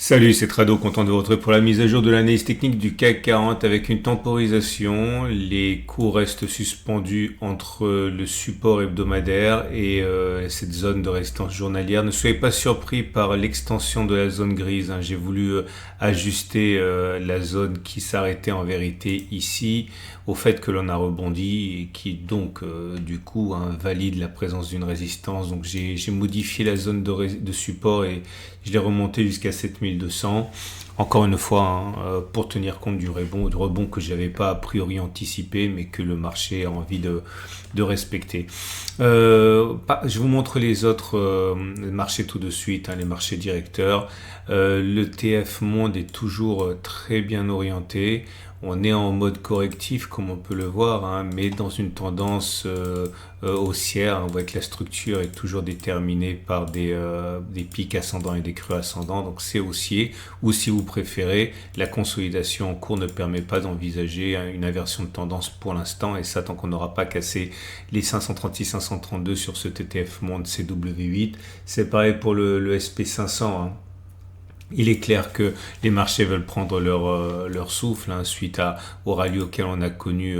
Salut, c'est Trado, content de vous retrouver pour la mise à jour de l'analyse technique du CAC 40 avec une temporisation. Les cours restent suspendus entre le support hebdomadaire et cette zone de résistance journalière. Ne soyez pas surpris par l'extension de la zone grise. J'ai voulu ajuster la zone qui s'arrêtait en vérité ici au fait que l'on a rebondi et qui donc du coup valide la présence d'une résistance. Donc j'ai modifié la zone de support et je l'ai remonté jusqu'à 7200. Encore une fois, pour tenir compte du rebond que je n'avais pas a priori anticipé, mais que le marché a envie de respecter. Je vous montre les autres marchés tout de suite, les marchés directeurs. Le TF Monde est toujours très bien orienté. On est en mode correctif, comme on peut le voir, mais dans une tendance haussière. On voit que la structure est toujours déterminée par des pics ascendants et des creux ascendants, donc c'est haussier. Ou si vous préférez, la consolidation en cours ne permet pas d'envisager une inversion de tendance pour l'instant, et ça tant qu'on n'aura pas cassé les 536-532 sur ce TTF Monde CW8. C'est pareil pour le SP500. Il est clair que les marchés veulent prendre leur souffle suite au rallye auquel on a connu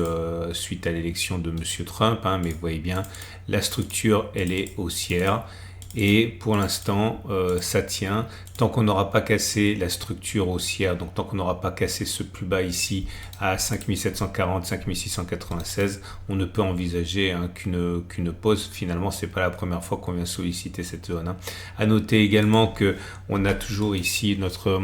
suite à l'élection de M. Trump. Mais vous voyez bien, la structure, elle est haussière. Et pour l'instant, ça tient. Tant qu'on n'aura pas cassé la structure haussière, donc tant qu'on n'aura pas cassé ce plus bas ici à 5740, 5696, on ne peut envisager qu'une pause. Finalement, c'est pas la première fois qu'on vient solliciter cette zone. À noter également que on a toujours ici notre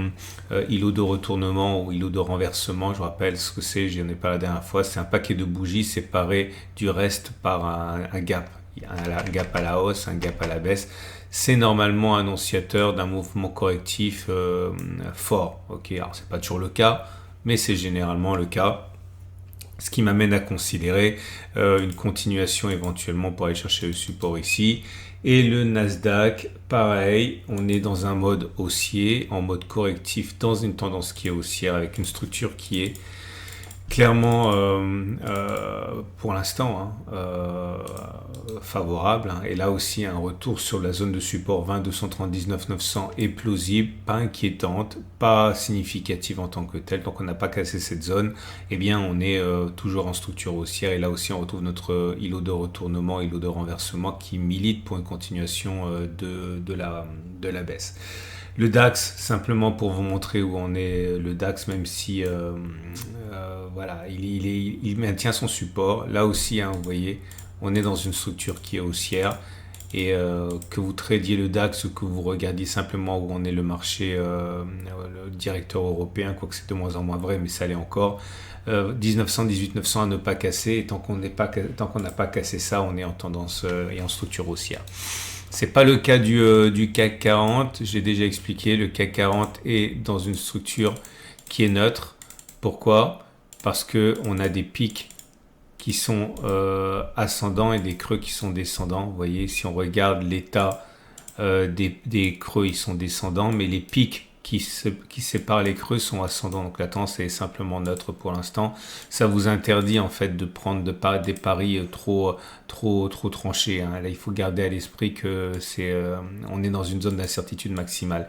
îlot de retournement ou îlot de renversement. Je rappelle ce que c'est, j'en ai parlé la dernière fois. C'est un paquet de bougies séparé du reste par un gap. Il y a un gap à la hausse, un gap à la baisse. C'est normalement annonciateur d'un mouvement correctif fort. Alors c'est pas toujours le cas, mais c'est généralement le cas. Ce qui m'amène à considérer une continuation éventuellement pour aller chercher le support ici. Et le Nasdaq, pareil, on est dans un mode haussier, en mode correctif, dans une tendance qui est haussière, avec une structure qui est clairement, pour l'instant, favorable. Et là aussi, un retour sur la zone de support 20 239 900 est plausible, pas inquiétante, pas significative en tant que telle. Donc on n'a pas cassé cette zone, eh bien on est toujours en structure haussière. Et là aussi, on retrouve notre îlot de retournement, îlot de renversement qui milite pour une continuation de la baisse. Le DAX, simplement pour vous montrer où on est, le DAX, même si il maintient son support. Là aussi, vous voyez, on est dans une structure qui est haussière. Et que vous tradiez le DAX ou que vous regardiez simplement où on est le marché, le directeur européen, quoique c'est de moins en moins vrai, mais ça l'est encore. 1900, 18900 à ne pas casser. Et tant qu'on n'a pas cassé ça, on est en tendance et en structure haussière. C'est pas le cas du CAC 40, j'ai déjà expliqué, le CAC 40 est dans une structure qui est neutre. Pourquoi ? Parce qu'on a des pics qui sont ascendants et des creux qui sont descendants. Vous voyez, si on regarde l'état des creux, ils sont descendants, mais les pics qui séparent les creux sont ascendants. Donc la tendance est simplement neutre pour l'instant. Ça vous interdit en fait de prendre des paris trop tranchés. Là, il faut garder à l'esprit que on est dans une zone d'incertitude maximale.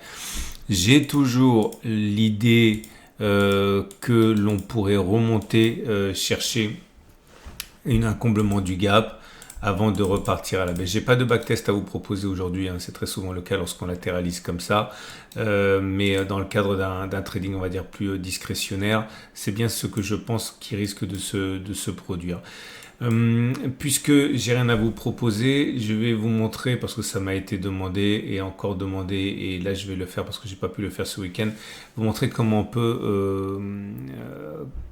J'ai toujours l'idée que l'on pourrait remonter, chercher un comblement du gap avant de repartir à la baisse. J'ai pas de backtest à vous proposer aujourd'hui, c'est très souvent le cas lorsqu'on latéralise comme ça, mais dans le cadre d'un trading, on va dire, plus discrétionnaire, c'est bien ce que je pense qui risque de se produire. Puisque j'ai rien à vous proposer, je vais vous montrer, parce que ça m'a été demandé et encore demandé, et là je vais le faire parce que j'ai pas pu le faire ce week-end, vous montrer comment on peut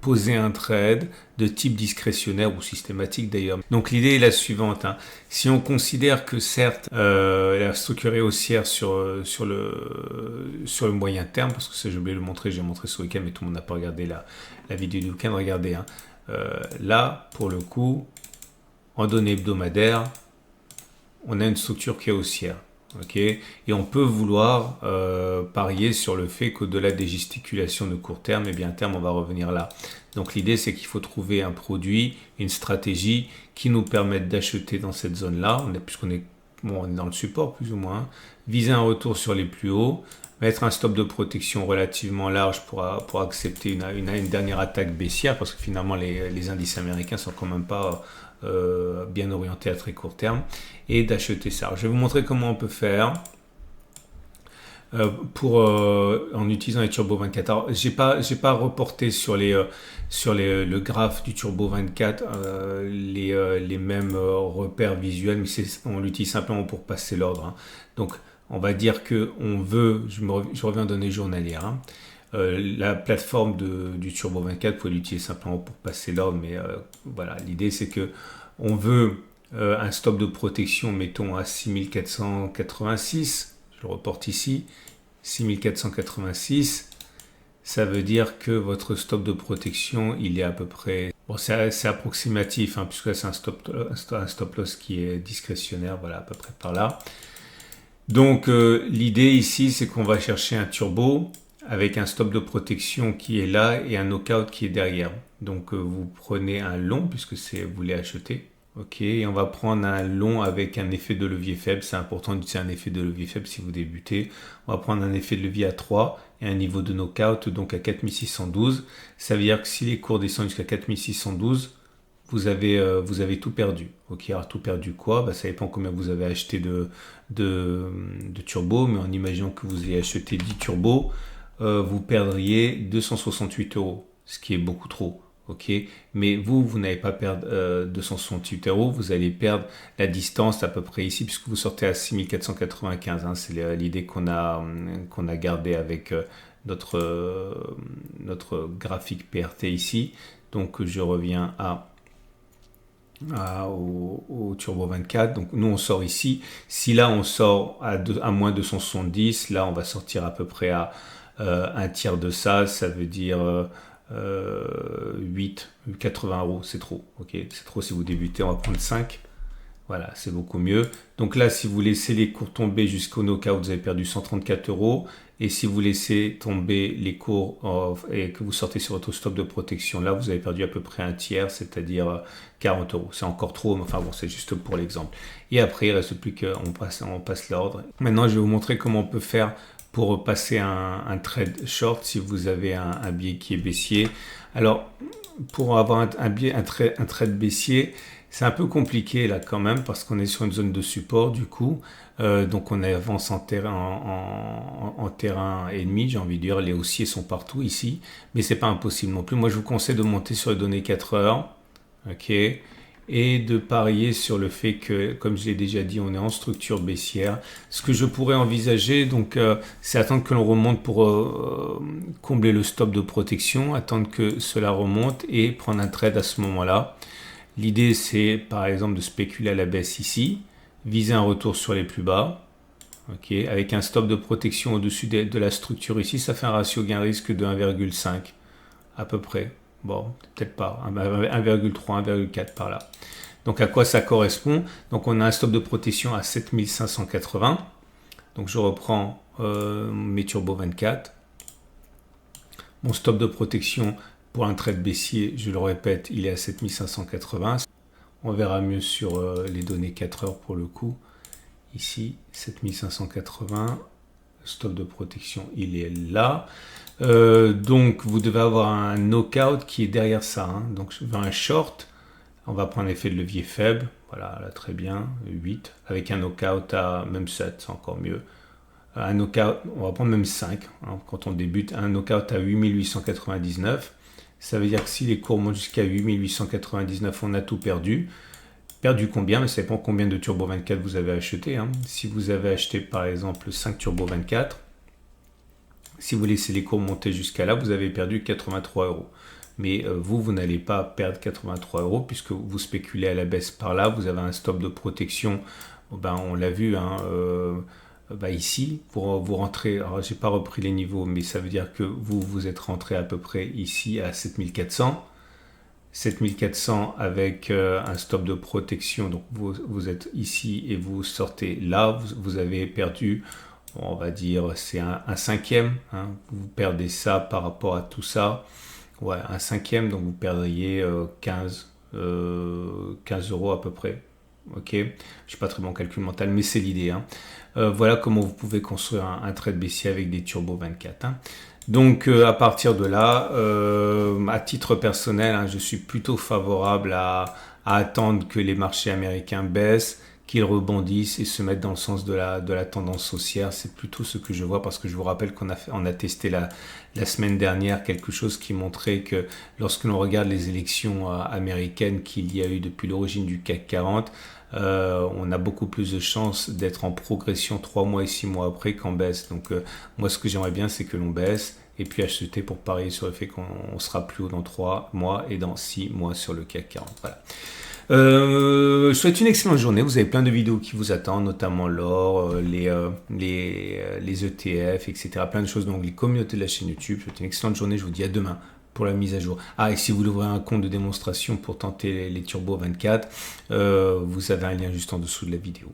poser un trade de type discrétionnaire ou systématique d'ailleurs. Donc l'idée est la suivante, si on considère que certes la structure est haussière sur le moyen terme, parce que ça j'ai oublié de le montrer, j'ai montré ce week-end mais tout le monde n'a pas regardé la vidéo du week-end, regardez. Là, pour le coup, en données hebdomadaires, on a une structure qui est haussière. Et on peut vouloir parier sur le fait qu'au-delà des gesticulations de court terme, à terme, on va revenir là. Donc l'idée, c'est qu'il faut trouver un produit, une stratégie qui nous permette d'acheter dans cette zone-là, puisqu'on est bon, on est dans le support plus ou moins, viser un retour sur les plus hauts, mettre un stop de protection relativement large pour accepter une dernière attaque baissière, parce que finalement les indices américains sont quand même pas bien orientés à très court terme, et d'acheter ça. Alors, je vais vous montrer comment on peut faire en utilisant les Turbo 24. Alors, j'ai pas reporté sur le graphe du Turbo 24 les mêmes repères visuels, mais on l'utilise simplement pour passer l'ordre, hein. Donc on va dire que on veut, je reviens aux données journalières, hein. La plateforme du Turbo 24, vous pouvez l'utiliser simplement pour passer l'ordre, mais voilà, l'idée c'est que on veut un stop de protection, mettons à 6486, je le reporte ici, 6486, ça veut dire que votre stop de protection, il est à peu près, bon, c'est approximatif, hein, puisque c'est un stop loss qui est discrétionnaire, voilà, à peu près par là. Donc l'idée ici, c'est qu'on va chercher un turbo avec un stop de protection qui est là et un knockout qui est derrière. Donc vous prenez un long puisque vous voulez acheter. Ok, et on va prendre un long avec un effet de levier faible. C'est important d'utiliser un effet de levier faible si vous débutez. On va prendre un effet de levier à 3 et un niveau de knockout donc à 4612. Ça veut dire que si les cours descendent jusqu'à 4612, vous avez tout perdu. Ok, alors tout perdu quoi? Ça dépend combien vous avez acheté de turbo, mais en imaginant que vous ayez acheté 10 turbos, vous perdriez 268 euros, ce qui est beaucoup trop. Ok, mais vous n'allez pas perdre 268 euros, vous allez perdre la distance à peu près ici, puisque vous sortez à 6495. Hein, c'est l'idée qu'on a gardée avec notre graphique PRT ici. Donc je reviens au Turbo 24. Donc nous on sort ici. Si là on sort à moins 270, là on va sortir à peu près à un tiers de ça. Ça veut dire 80 euros, c'est trop. Ok, c'est trop si vous débutez. On va prendre 5. Voilà, c'est beaucoup mieux. Donc là, si vous laissez les cours tomber jusqu'au knockout, vous avez perdu 134 euros. Et si vous laissez tomber les cours et que vous sortez sur votre stop de protection, là, vous avez perdu à peu près un tiers, c'est-à-dire 40 euros. C'est encore trop, mais enfin bon, c'est juste pour l'exemple. Et après, il ne reste plus qu'on passe l'ordre. Maintenant, je vais vous montrer comment on peut faire pour passer un trade short si vous avez un biais qui est baissier. Alors, pour avoir un trade baissier, c'est un peu compliqué là quand même parce qu'on est sur une zone de support du coup. Donc on avance en terrain ennemi, j'ai envie de dire. Les haussiers sont partout ici, mais c'est pas impossible non plus. Moi je vous conseille de monter sur les données 4 heures, ok, et de parier sur le fait que, comme je l'ai déjà dit, on est en structure baissière. Ce que je pourrais envisager, donc, c'est attendre que l'on remonte pour combler le stop de protection, attendre que cela remonte et prendre un trade à ce moment-là. L'idée, c'est par exemple de spéculer à la baisse ici, viser un retour sur les plus bas, okay, avec un stop de protection au-dessus de la structure ici, ça fait un ratio gain-risque de 1,5 à peu près. Bon, peut-être pas, 1,3, 1,4 par là. Donc à quoi ça correspond? Donc on a un stop de protection à 7580. Donc je reprends mes Turbo 24. Mon stop de protection pour un trade baissier, je le répète, il est à 7580. On verra mieux sur les données 4 heures pour le coup. Ici, 7580. Stop de protection, il est là. Donc, vous devez avoir un knockout qui est derrière ça. Hein. Donc, je veux un short. On va prendre l'effet de levier faible. Voilà, là, très bien. 8. Avec un knockout à même 7, c'est encore mieux. Un knockout, on va prendre même 5. Hein, quand on débute, un knockout à 8899. Ça veut dire que si les cours montent jusqu'à 8899, on a tout perdu. Perdu combien? Mais ça dépend combien de Turbo 24 vous avez acheté. Hein. Si vous avez acheté par exemple 5 Turbo 24, si vous laissez les cours monter jusqu'à là, vous avez perdu 83 euros. Mais vous n'allez pas perdre 83 euros puisque vous spéculez à la baisse par là. Vous avez un stop de protection. On l'a vu, hein, ici, pour vous rentrer, alors j'ai pas repris les niveaux, mais ça veut dire que vous êtes rentré à peu près ici à 7400. 7400 avec un stop de protection, donc vous êtes ici et vous sortez là, vous avez perdu, on va dire, c'est un cinquième, hein, vous perdez ça par rapport à tout ça, ouais, un cinquième, donc vous perdriez 15 euros à peu près. ok, je suis pas très bon en calcul mental, mais c'est l'idée, hein. Voilà comment vous pouvez construire un trade baissier avec des turbos 24, hein. Donc à partir de là, à titre personnel, hein, je suis plutôt favorable à attendre que les marchés américains baissent, qu'ils rebondissent et se mettent dans le sens de la tendance haussière. C'est plutôt ce que je vois, parce que je vous rappelle on a testé la semaine dernière quelque chose qui montrait que lorsque l'on regarde les élections américaines qu'il y a eu depuis l'origine du CAC 40, on a beaucoup plus de chances d'être en progression 3 mois et 6 mois après qu'en baisse. Donc moi, ce que j'aimerais bien, c'est que l'on baisse et puis acheter pour parier sur le fait qu'on sera plus haut dans 3 mois et dans 6 mois sur le CAC 40. Voilà. Je souhaite une excellente journée. Vous avez plein de vidéos qui vous attendent, notamment l'or, les ETF, etc. Plein de choses. Donc les communautés de la chaîne YouTube. Je vous souhaite une excellente journée. Je vous dis à demain pour la mise à jour. Ah, et si vous voulez ouvrir un compte de démonstration pour tenter les Turbo 24, vous avez un lien juste en dessous de la vidéo.